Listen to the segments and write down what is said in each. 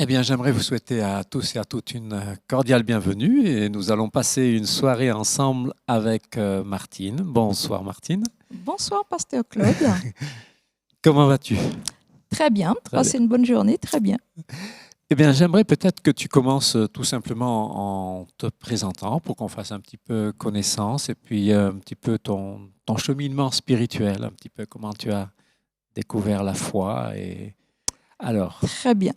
Eh bien, j'aimerais vous souhaiter à tous et à toutes une cordiale bienvenue et nous allons passer une soirée ensemble avec Martine. Bonsoir Martine. Bonsoir, pasteur Claude. Comment vas-tu? Très bien, Très passez une bonne journée, très bien. Eh bien, j'aimerais peut-être que tu commences tout simplement en te présentant pour qu'on fasse un petit peu connaissance et puis un petit peu ton cheminement spirituel, un petit peu comment tu as découvert la foi. Et alors, Très bien.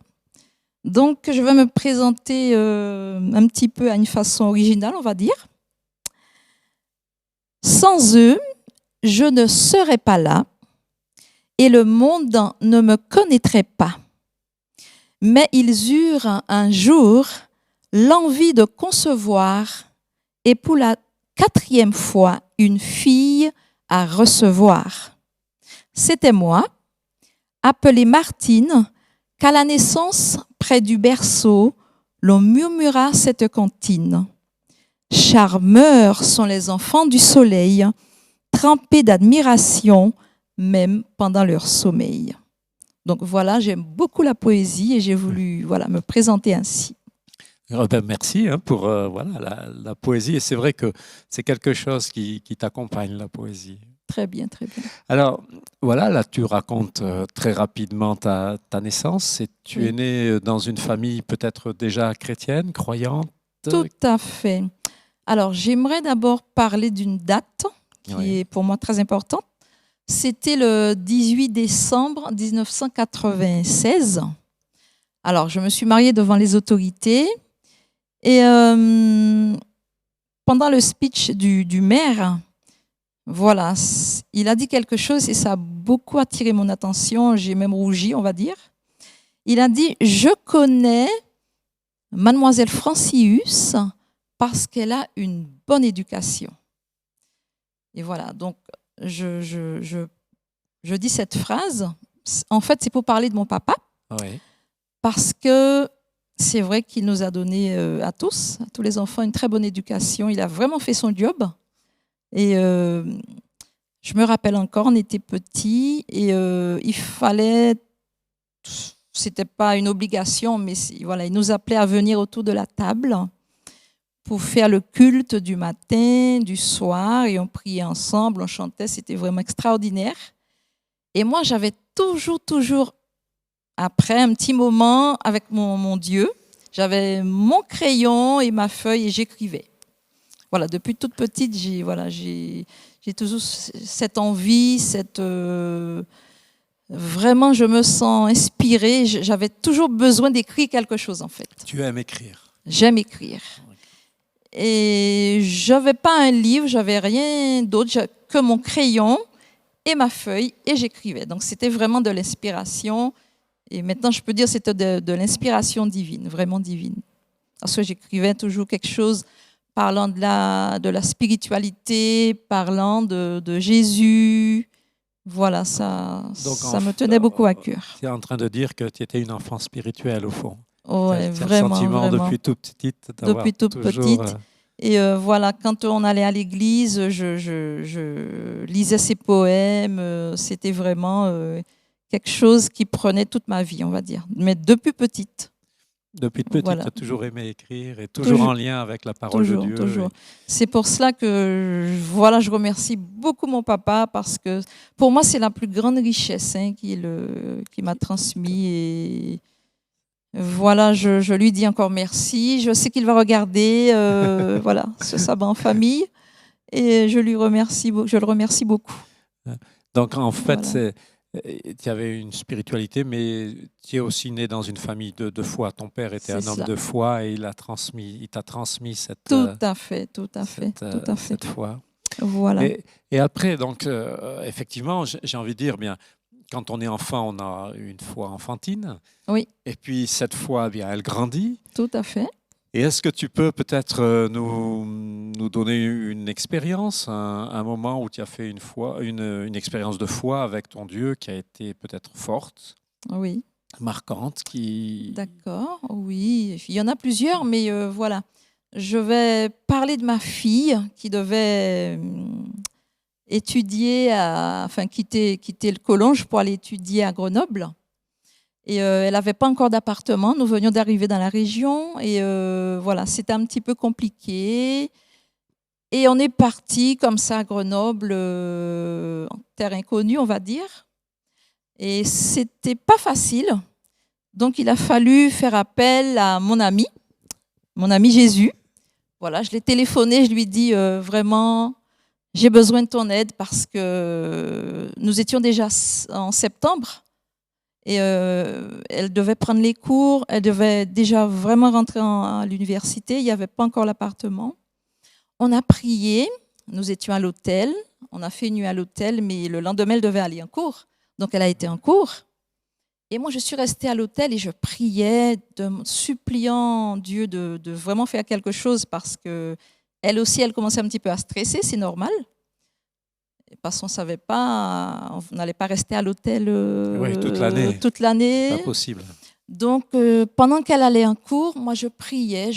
Donc, je vais me présenter un petit peu à une façon originale, on va dire. Sans eux, je ne serais pas là et le monde ne me connaîtrait pas. Mais ils eurent un jour l'envie de concevoir et pour la 4e fois une fille à recevoir. C'était moi, appelée Martine, qu'à la naissance, près du berceau, l'on murmura cette comptine. Charmeurs sont les enfants du soleil, trempés d'admiration, même pendant leur sommeil. Donc voilà, j'aime beaucoup la poésie et j'ai voulu me présenter ainsi. merci pour la poésie. Et c'est vrai que c'est quelque chose qui t'accompagne, la poésie. Très bien, très bien. Alors, voilà, là, tu racontes très rapidement ta naissance. Et tu es né dans une famille peut-être déjà chrétienne, croyante? Tout à fait. Alors, j'aimerais d'abord parler d'une date qui est pour moi très importante. C'était le 18 décembre 1996. Alors, je me suis mariée devant les autorités et pendant le speech du maire, voilà, il a dit quelque chose et ça a beaucoup attiré mon attention. J'ai même rougi, on va dire. Il a dit « Je connais Mademoiselle Francius parce qu'elle a une bonne éducation. » Et voilà, donc je dis cette phrase. En fait, c'est pour parler de mon papa. Oui. Parce que c'est vrai qu'il nous a donné à tous les enfants, une très bonne éducation. Il a vraiment fait son job. Et je me rappelle encore, on était petits et il fallait, c'était pas une obligation, mais voilà, il nous appelait à venir autour de la table pour faire le culte du matin, du soir, et on priait ensemble, on chantait, c'était vraiment extraordinaire. Et moi, j'avais toujours, après un petit moment avec mon Dieu, j'avais mon crayon et ma feuille et j'écrivais. Voilà, depuis toute petite, j'ai toujours cette envie, vraiment, je me sens inspirée. J'avais toujours besoin d'écrire quelque chose, en fait. Tu aimes écrire? J'aime écrire. Et je n'avais pas un livre, j'avais rien d'autre que mon crayon et ma feuille, et j'écrivais. Donc, c'était vraiment de l'inspiration. Et maintenant, je peux dire que c'était de l'inspiration divine, vraiment divine. Parce que j'écrivais toujours quelque chose parlant de la spiritualité, parlant de Jésus. Voilà, ça me tenait beaucoup à cœur. Tu es en train de dire que tu étais une enfant spirituelle, au fond. Oui, vraiment. Le sentiment vraiment. Depuis toute petite. Depuis toute petite. Et voilà, quand on allait à l'église, je lisais ses poèmes. C'était vraiment quelque chose qui prenait toute ma vie, on va dire. Mais depuis petite. Depuis petite, tu as toujours aimé écrire et toujours en lien avec la parole de Dieu. Toujours. C'est pour cela que je remercie beaucoup mon papa parce que pour moi, c'est la plus grande richesse qui m'a transmis. Et voilà, je lui dis encore merci. Je sais qu'il va regarder ce sabbat en famille et je le remercie beaucoup. Donc en fait, tu avais une spiritualité, mais tu es aussi né dans une famille de foi. Ton père était un homme de foi et il t'a transmis cette foi. Voilà. Et après, donc, effectivement, j'ai envie de dire, bien, quand on est enfant, on a une foi enfantine. Oui. Et puis cette foi, bien, elle grandit. Tout à fait. Et est-ce que tu peux peut-être nous donner une expérience, un moment où tu as fait une expérience de foi avec ton Dieu qui a été peut-être forte, Oui, marquante, qui... d'accord, oui. Il y en a plusieurs, mais voilà. Je vais parler de ma fille qui devait quitter le collège pour aller étudier à Grenoble. Et elle n'avait pas encore d'appartement. Nous venions d'arriver dans la région et voilà, c'était un petit peu compliqué. Et on est parti comme ça à Grenoble, en terre inconnue, on va dire. Et c'était pas facile. Donc il a fallu faire appel à mon ami Jésus. Voilà, je l'ai téléphoné, je lui ai dit vraiment, j'ai besoin de ton aide parce que nous étions déjà en septembre. Et elle devait prendre les cours, elle devait déjà vraiment rentrer à l'université, il n'y avait pas encore l'appartement. On a prié, nous étions à l'hôtel, on a fait une nuit à l'hôtel, mais le lendemain, elle devait aller en cours. Donc elle a été en cours. Et moi, je suis restée à l'hôtel et je priais, suppliant Dieu de vraiment faire quelque chose parce que elle aussi, elle commençait un petit peu à stresser, c'est normal. Parce qu'on ne savait pas, on n'allait pas rester à l'hôtel Oui, toute l'année. Pas possible. Donc, pendant qu'elle allait en cours, moi, je priais.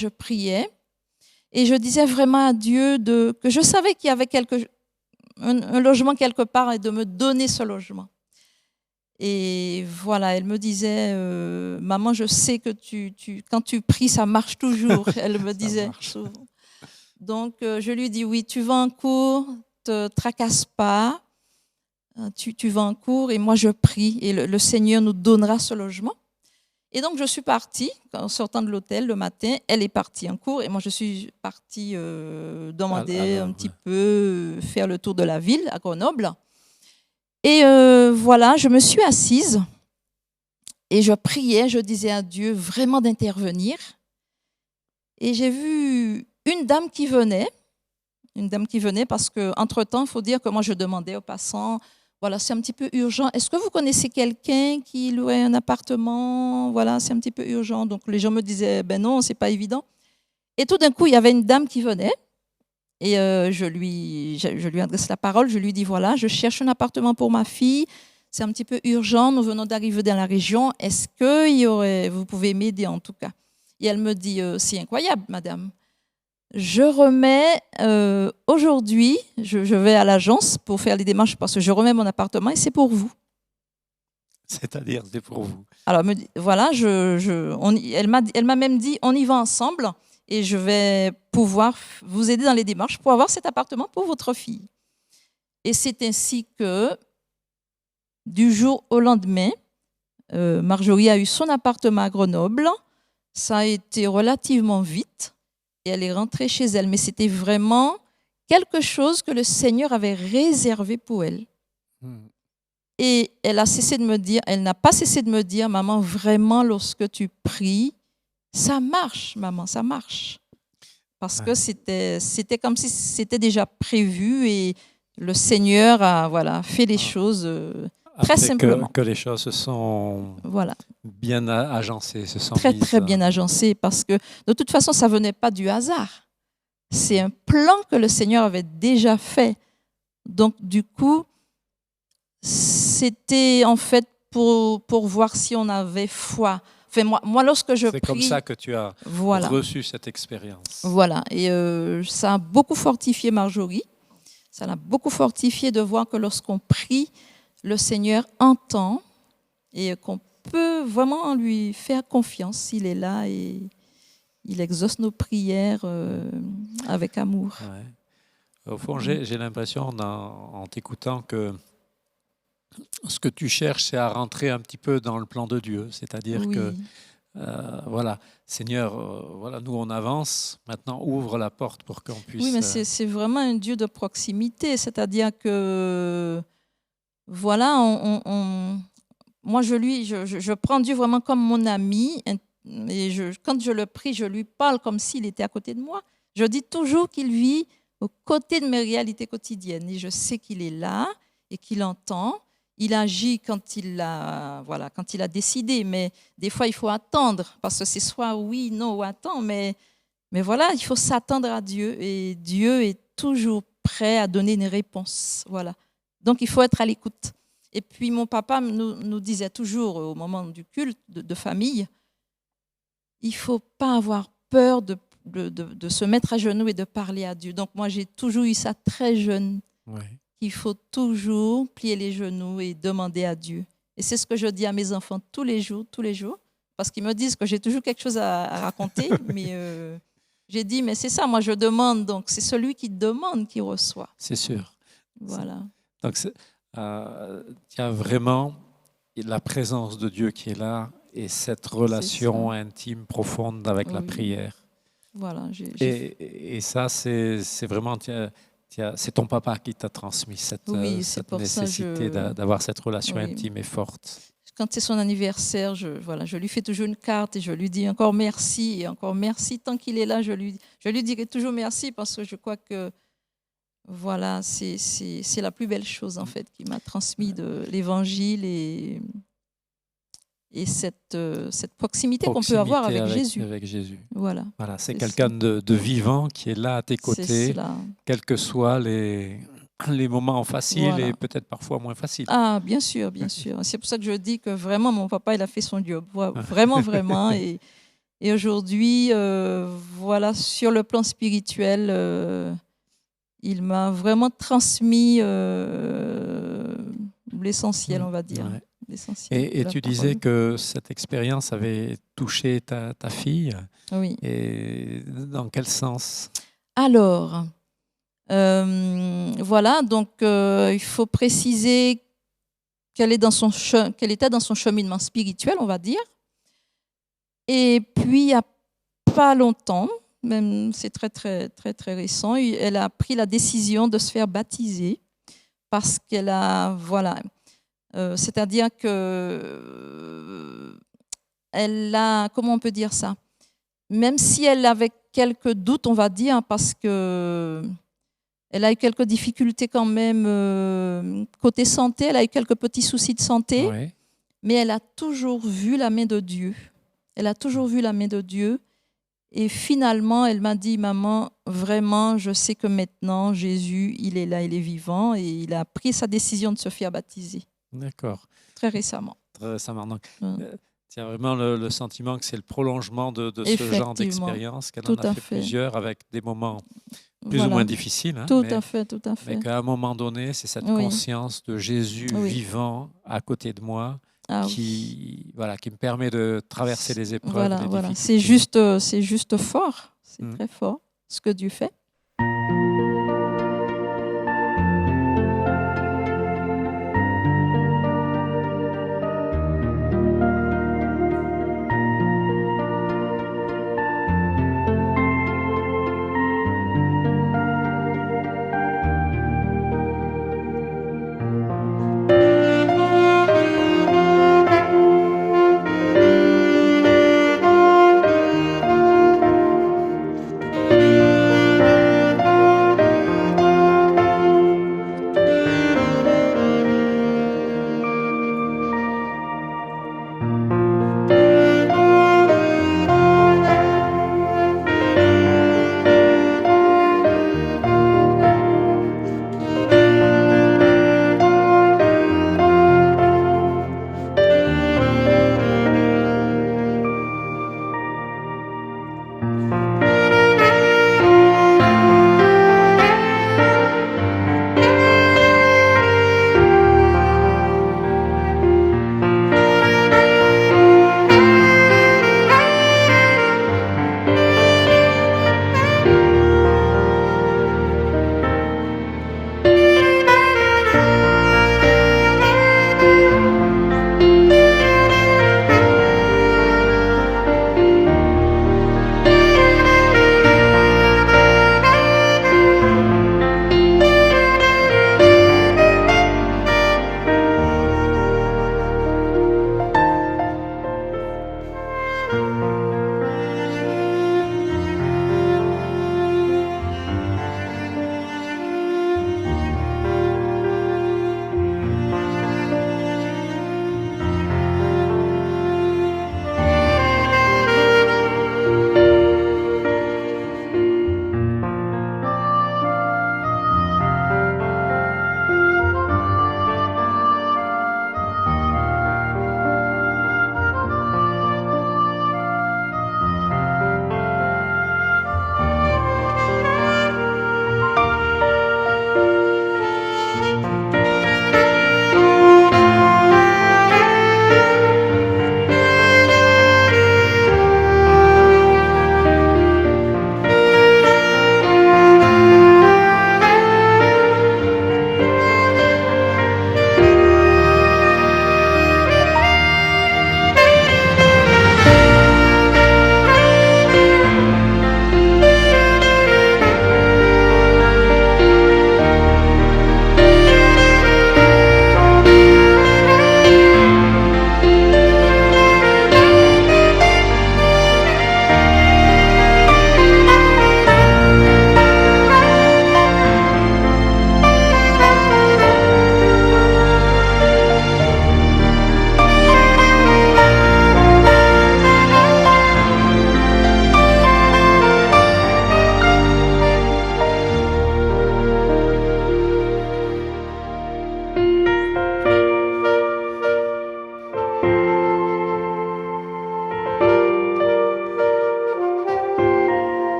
Et je disais vraiment à Dieu que je savais qu'il y avait un logement quelque part et de me donner ce logement. Et voilà, elle me disait, maman, je sais que quand tu pries, ça marche toujours. Elle me disait souvent. Donc, je lui dis, oui, tu vas en cours, te tracasse pas, tu vas en cours et moi je prie et le Seigneur nous donnera ce logement. Et donc je suis partie, en sortant de l'hôtel le matin, elle est partie en cours et moi je suis partie demander un petit peu, faire le tour de la ville à Grenoble. Et voilà, je me suis assise et je priais, je disais à Dieu vraiment d'intervenir. Et j'ai vu une dame qui venait parce qu'entre-temps, il faut dire que moi, je demandais aux passants, voilà, c'est un petit peu urgent. Est-ce que vous connaissez quelqu'un qui louait un appartement? Voilà, c'est un petit peu urgent. Donc, les gens me disaient, ben non, c'est pas évident. Et tout d'un coup, il y avait une dame qui venait et je lui adresse la parole. Je lui dis, voilà, je cherche un appartement pour ma fille. C'est un petit peu urgent. Nous venons d'arriver dans la région. Est-ce que vous pouvez m'aider en tout cas? Et elle me dit, c'est incroyable, madame. Je remets aujourd'hui, je vais à l'agence pour faire les démarches parce que je remets mon appartement et c'est pour vous. C'est-à-dire, c'est pour vous. Alors, voilà, elle m'a même dit, on y va ensemble et je vais pouvoir vous aider dans les démarches pour avoir cet appartement pour votre fille. Et c'est ainsi que, du jour au lendemain, Marjorie a eu son appartement à Grenoble. Ça a été relativement vite. Et elle est rentrée chez elle. Mais c'était vraiment quelque chose que le Seigneur avait réservé pour elle. Et elle n'a pas cessé de me dire, maman, vraiment, lorsque tu pries, ça marche, maman, ça marche. Parce que c'était comme si c'était déjà prévu et le Seigneur a fait les choses très simplement. Que les choses se sont bien agencées, très bien agencées, parce que de toute façon, ça ne venait pas du hasard. C'est un plan que le Seigneur avait déjà fait. Donc, du coup, c'était en fait pour voir si on avait foi. Enfin, moi lorsque je prie... C'est comme ça que tu as reçu cette expérience. Voilà. Et ça a beaucoup fortifié Marjorie. Ça l'a beaucoup fortifié de voir que lorsqu'on prie, le Seigneur entend et qu'on peut vraiment lui faire confiance. Il est là et il exauce nos prières avec amour. Ouais. Au fond, j'ai l'impression en t'écoutant que ce que tu cherches, c'est à rentrer un petit peu dans le plan de Dieu. C'est-à-dire que, voilà, Seigneur, voilà, nous on avance, maintenant ouvre la porte pour qu'on puisse... Oui, mais c'est vraiment un Dieu de proximité. C'est-à-dire que, voilà, moi je prends Dieu vraiment comme mon ami. Et quand je le prie, je lui parle comme s'il était à côté de moi. Je dis toujours qu'il vit aux côtés de mes réalités quotidiennes. Et je sais qu'il est là et qu'il entend. Il agit quand il a décidé. Mais des fois, il faut attendre. Parce que c'est soit oui, non ou attends. Mais Mais voilà, il faut s'attendre à Dieu et Dieu est toujours prêt à donner une réponse. Voilà. Donc, il faut être à l'écoute. Et puis, mon papa nous disait toujours au moment du culte de famille, il ne faut pas avoir peur de se mettre à genoux et de parler à Dieu. Donc, moi, j'ai toujours eu ça très jeune. Ouais. Il faut toujours plier les genoux et demander à Dieu. Et c'est ce que je dis à mes enfants tous les jours, parce qu'ils me disent que j'ai toujours quelque chose à raconter, mais j'ai dit, mais c'est ça, moi je demande, donc c'est celui qui demande qui reçoit. C'est sûr. Voilà. Donc, il y a vraiment la présence de Dieu qui est là et cette relation intime, profonde avec la prière. Voilà. Et ça, c'est vraiment, c'est ton papa qui t'a transmis cette nécessité d'avoir cette relation intime et forte. Quand c'est son anniversaire, je lui fais toujours une carte et je lui dis encore merci et encore merci. Tant qu'il est là, je lui dirai toujours merci parce que je crois que voilà, c'est la plus belle chose en fait qui m'a transmis de l'Évangile et cette proximité qu'on peut avoir avec Jésus. Voilà, c'est quelqu'un de vivant qui est là à tes côtés, quels que soient les moments faciles et peut-être parfois moins faciles. Ah, bien sûr, bien sûr. C'est pour ça que je dis que vraiment, mon papa, il a fait son job. Vraiment, vraiment. Et aujourd'hui, voilà, sur le plan spirituel, il m'a vraiment transmis l'essentiel, on va dire. Ouais. Et tu disais que cette expérience avait touché ta fille. Oui. Et dans quel sens? Alors, voilà, donc il faut préciser qu'elle était dans son cheminement spirituel, on va dire. Et puis, il n'y a pas longtemps, même c'est très, très, très, très récent, elle a pris la décision de se faire baptiser parce qu'elle a, voilà, c'est-à-dire que elle a, comment on peut dire ça? Même si elle avait quelques doutes, on va dire, parce que elle a eu quelques difficultés quand même côté santé, elle a eu quelques petits soucis de santé, mais elle a toujours vu la main de Dieu. Elle a toujours vu la main de Dieu. Et finalement, elle m'a dit, maman, vraiment, je sais que maintenant, Jésus, il est là, il est vivant, et il a pris sa décision de se faire baptiser. D'accord. Très récemment. Très récemment. Donc, tu as vraiment le sentiment que c'est le prolongement de ce genre d'expérience, qu'elle en a fait plusieurs avec des moments plus ou moins difficiles. Hein, tout à fait. Mais qu'à un moment donné, c'est cette conscience de Jésus vivant à côté de moi qui me permet de traverser les épreuves. Voilà. C'est juste fort. C'est très fort ce que Dieu fait.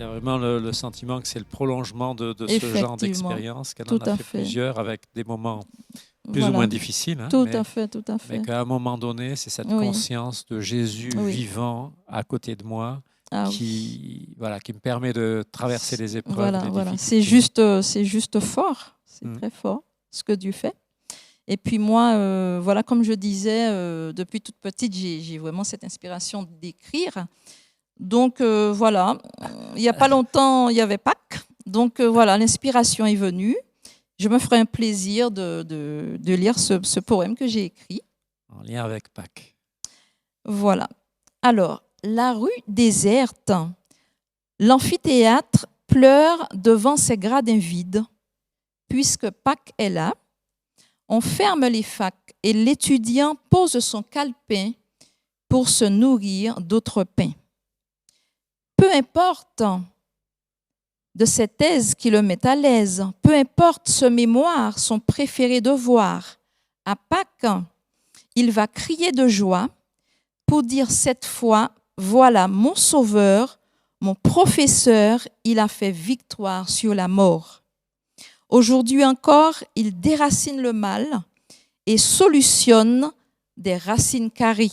Tu as vraiment le sentiment que c'est le prolongement de ce genre Effectivement, d'expérience, qu'elle en tout a à fait fait. plusieurs avec des moments plus ou Voilà, moins difficiles, hein, tout à fait, tout à mais fait. qu'à un moment donné, c'est cette Oui, conscience de Jésus oui. vivant à côté de moi Ah oui. qui me permet de traverser les épreuves, Voilà, les voilà. difficultés. C'est juste fort. C'est Mm. très fort ce que Dieu fait. Et puis moi, voilà, comme je disais, depuis toute petite, j'ai vraiment cette inspiration d'écrire. Donc voilà, il n'y a pas longtemps, il y avait Pâques. Donc voilà, l'inspiration est venue. Je me ferai un plaisir de lire ce poème que j'ai écrit. En lien avec Pâques. Voilà. Alors, la rue déserte, l'amphithéâtre pleure devant ses gradins vides. Puisque Pâques est là, on ferme les facs et l'étudiant pose son calepin pour se nourrir d'autres pains. Peu importe de cette thèse qui le met à l'aise, peu importe ce mémoire, son préféré devoir. À Pâques, il va crier de joie pour dire cette fois, voilà mon sauveur, mon professeur, il a fait victoire sur la mort. Aujourd'hui encore, il déracine le mal et solutionne des racines carrées.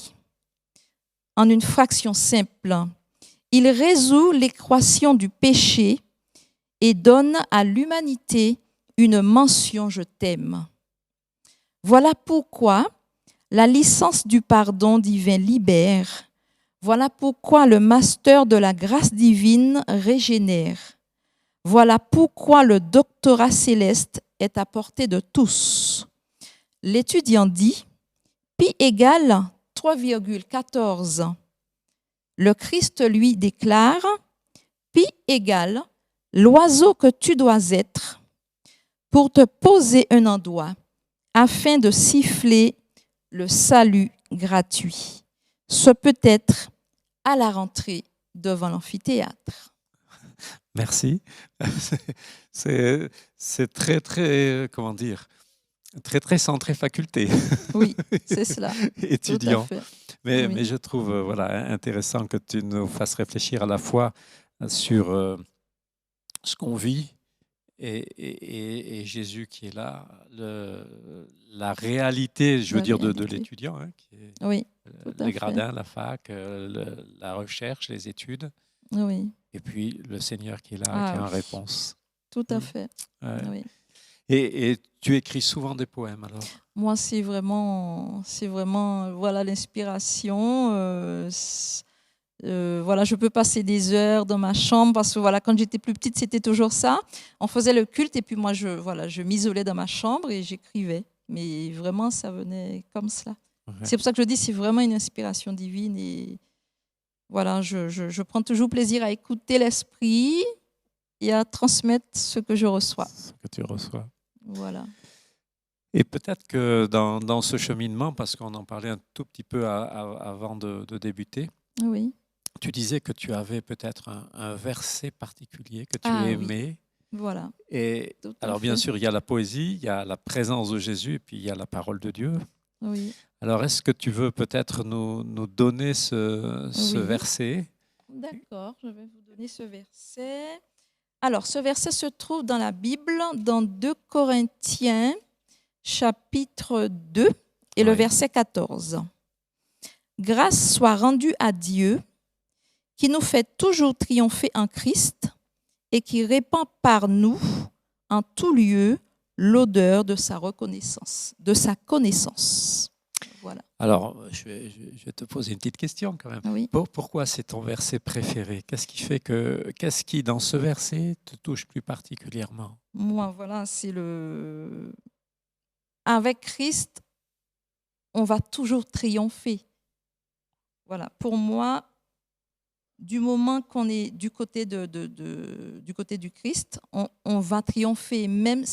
En une fraction simple, il résout l'équation du péché et donne à l'humanité une mention « je t'aime ». Voilà pourquoi la licence du pardon divin libère. Voilà pourquoi le master de la grâce divine régénère. Voilà pourquoi le doctorat céleste est à portée de tous. L'étudiant dit pi égale 3,14. Le Christ lui déclare pi égale l'oiseau que tu dois être pour te poser un endroit afin de siffler le salut gratuit. Ce peut être à la rentrée devant l'amphithéâtre. Merci. C'est très, très, comment dire, très, très centré faculté. Oui, c'est cela. Étudiant. Tout à fait. Mais, Oui. mais je trouve voilà, intéressant que tu nous fasses réfléchir à la fois sur ce qu'on vit et Jésus qui est là, la réalité, je veux La dire, de réalité. l'étudiant, hein, qui est Oui, tout à les fait. gradins, la fac, la recherche, les études, Oui, et puis le Seigneur qui est là, Ah qui est en oui. réponse. tout à Mm. fait. Ouais. Oui. Et tu écris souvent des poèmes alors? Moi, c'est vraiment voilà, l'inspiration. Voilà, je peux passer des heures dans ma chambre parce que voilà, quand j'étais plus petite, c'était toujours ça. On faisait le culte et puis moi, je m'isolais dans ma chambre et j'écrivais. Mais vraiment, ça venait comme cela. Ouais. C'est pour ça que je dis, c'est vraiment une inspiration divine et voilà, je prends toujours plaisir à écouter l'esprit et à transmettre ce que je reçois. Ce que tu reçois. Voilà. Et peut-être que dans ce cheminement, parce qu'on en parlait un tout petit peu avant de débuter, Oui. tu disais que tu avais peut-être un verset particulier que tu Ah oui. aimais. Voilà. Et Tout à alors bien fait. sûr, il y a la poésie, il y a la présence de Jésus, et puis il y a la parole de Dieu. Oui. Alors est-ce que tu veux peut-être nous donner ce Oui. verset? D'accord, je vais vous donner ce verset. Alors, ce verset se trouve dans la Bible, dans 2 Corinthiens, chapitre 2, et le Oui. verset 14. Grâce soit rendue à Dieu, qui nous fait toujours triompher en Christ et qui répand par nous, en tout lieu, l'odeur de sa reconnaissance, de sa connaissance. Voilà. Alors, je vais te poser une petite question quand même. Oui. Pourquoi c'est ton verset préféré? Qu'est-ce qui, dans ce verset, te touche plus particulièrement? Moi, voilà, c'est le... Avec Christ, on va toujours triompher. Voilà. Pour moi, du moment qu'on est du côté, du côté du Christ, on va triompher. Même,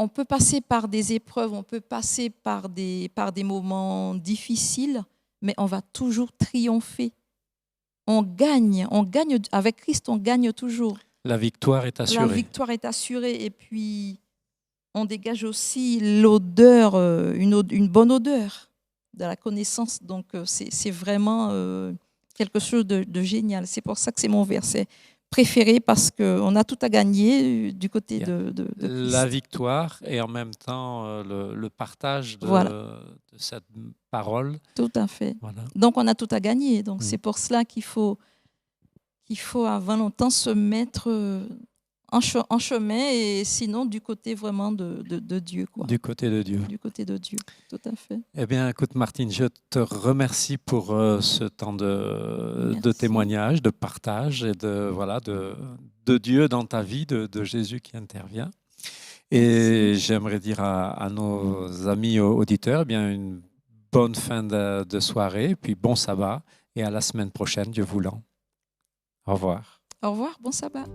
on peut passer par des épreuves, on peut passer par des moments difficiles, mais on va toujours triompher. On gagne avec Christ, on gagne toujours. La victoire est assurée. La victoire est assurée et puis on dégage aussi l'odeur, une bonne odeur de la connaissance. Donc c'est vraiment quelque chose de génial. C'est pour ça que c'est mon verset préféré parce qu'on a tout à gagner du côté de La Christ. victoire et en même temps le partage Voilà, de cette parole. tout à fait. Voilà. Donc, on a tout à gagner. Donc, Mm. c'est pour cela qu'il faut avant longtemps se mettre en chemin et sinon du côté vraiment de Dieu, quoi. Du côté de Dieu. Du côté de Dieu, tout à fait. Eh bien, écoute, Martine, je te remercie pour ce temps de Merci. témoignage, de partage et de Dieu dans ta vie, de Jésus qui intervient. Et j'aimerais dire à nos amis auditeurs, eh bien, une bonne fin de soirée, puis bon sabbat, et à la semaine prochaine, Dieu voulant. Au revoir. Au revoir, bon sabbat.